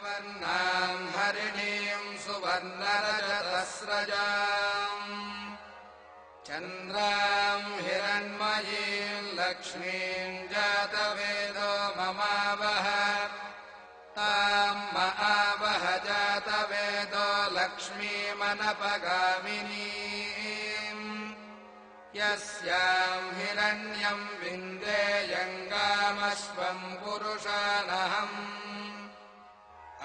वर्णां हरिणीं सुवर्णरजतस्रजाम् चन्द्रां हिरण्मयीं लक्ष्मीं जातवेदो ममावह तां महावह जातवेदो लक्ष्मीमनपगामिनीम् यस्यां हिरण्यं विन्देयङ्गामश्वं पुरुषानहम्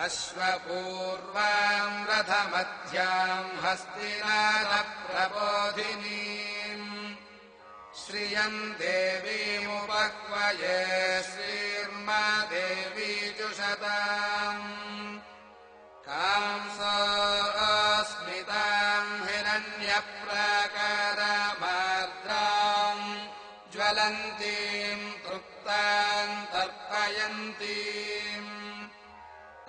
अश्वपूर्वां रथमध्यां हस्तिनादप्रबोधिनीम् श्रियं देवीमुपक्वये श्रीर्मा देवी जुषताम् कांसोऽस्मितां हिरण्यप्राकारमार्द्रां ज्वलन्तीं तृप्तां तर्पयन्तीम्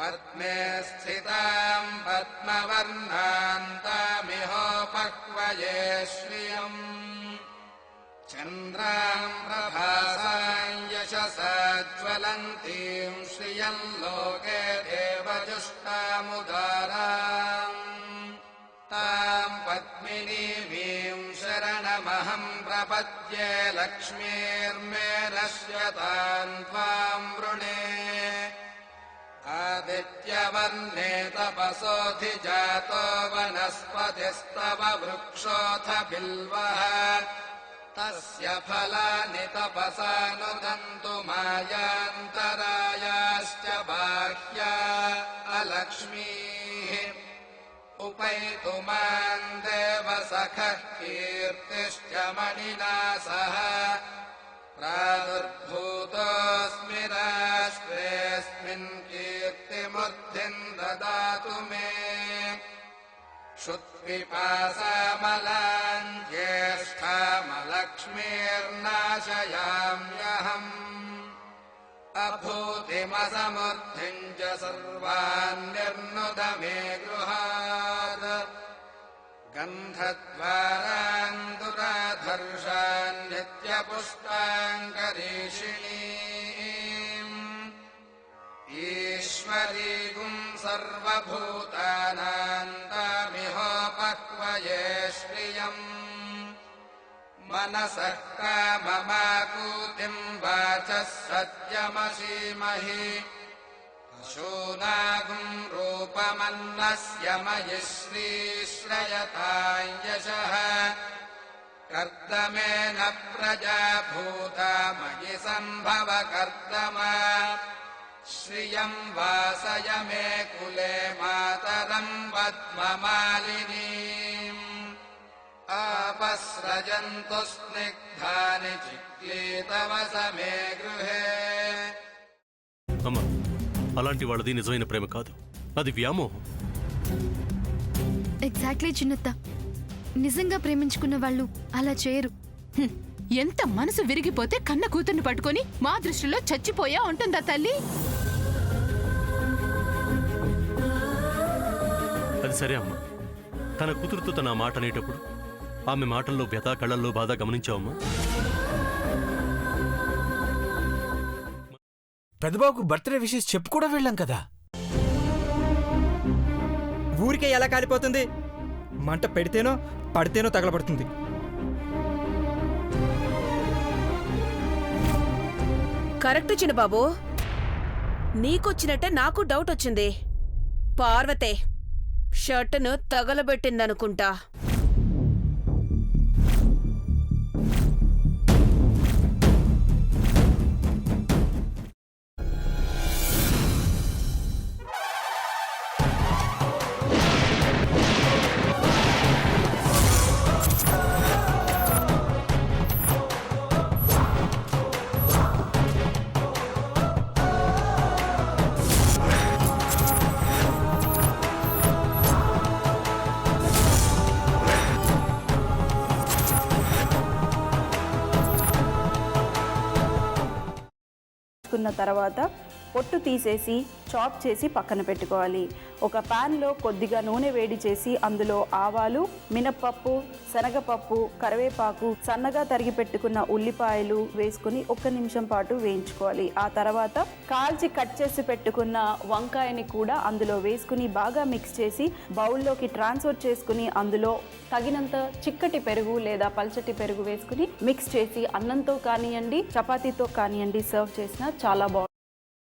पद्मे स्थितां पद्मवर्णान्तामिहोपक्वये श्रियम् चन्द्रां प्रभासां यशसा ज्वलन्तीं श्रियं लोके देवजुष्टामुदाराम् तां पद्मिनीमीं शरणमहं प्रपद्ये लक्ष्मीर्मे नश्यतां त्वां वृणे आदित्यवर्णे तपसोऽधिजातो वनस्पतिस्तव वृक्षोऽथ बिल्वः तस्य फलानि तपसानुदन्तु मायान्तरायाश्च बाह्या अलक्ष्मीः उपैतु मां देवसखः कीर्तिश्च मणिना सह प्रादुर्भूतोऽस्मि राष्ट्रेऽस्मिन् कीर्तिमुद्धिं ददातु मे क्षुत्पिपासामलां ज्येष्ठामलक्ष्मीर्नाशयाम्यहम् अभूतिमसमुद्धिं च सर्वान् निर्नुद मे गृहात् गन्धद्वारान् दुराधर्षान् नित्यपुष्टाङ्करीषिणीम् ईश्वरीगुं सर्वभूतानां तामिहोपक्वये श्रियम् मनसः काममाकूतिं वाचः सत्यमसीमहि पशूनागुं रूपमन्नस्य मयि श्रीश्रयतां यशः कर्दमेन प्रजा भूता मयि सम्भव कर्दमा श्रियं वासय मे कुले मातरं पद्ममालिनीम् आपस्रजन्तु स्निग्धानि चिक्लीतवस मे गृहे అమ్మా అలాంటి వాళ్ళది నిజమైన ప్రేమ కాదు, అది వ్యామోహం. ఎగ్జాక్ట్లీ చిన్నత్త, నిజంగా ప్రేమించుకున్న వాళ్ళు అలా చేయరు. ఎంత మనసు విరిగిపోతే కన్న కూతుర్ని పట్టుకొని మా దృష్టిలో చచ్చిపోయా ఉంటుందా తల్లి? అది సరే అమ్మా, తన కూతురుతో తన మాట అనేటప్పుడు ఆమె మాటల్లో వ్యథ, కళ్ళల్లో బాధ గమనించావమ్మా? పెద్దబాబుకు బర్త్డే విషెస్ చెప్పు కూడా వెళ్ళాం కదా. ఊరికే ఎలా కాలిపోతుంది? మంట పెడితేనో పడితేనో తగలబడుతుంది. కరెక్ట్ చిన్నబాబు, నీకొచ్చినట్టే నాకు డౌట్ వచ్చింది. పార్వతే షర్టును తగలబెట్టిందనుకుంటా. తర్వాత పొట్టు తీసేసి చాప్ చేసి పక్కన పెట్టుకోవాలి. ఒక ప్యాన్లో కొద్దిగా నూనె వేడి చేసి అందులో ఆవాలు, మినప్పప్పు, శనగపప్పు, కరివేపాకు, సన్నగా తరిగి పెట్టుకున్న ఉల్లిపాయలు వేసుకుని 1 నిమిషం పాటు వేయించుకోవాలి. ఆ తర్వాత కాల్చి కట్ చేసి పెట్టుకున్న వంకాయని కూడా అందులో వేసుకుని బాగా మిక్స్ చేసి బౌల్లోకి ట్రాన్స్ఫర్ చేసుకుని అందులో తగినంత చిక్కటి పెరుగు లేదా పల్చటి పెరుగు వేసుకుని మిక్స్ చేసి అన్నంతో కానివ్వండి, చపాతీతో కానివ్వండి సర్వ్ చేసినా చాలా బాగుంటుంది.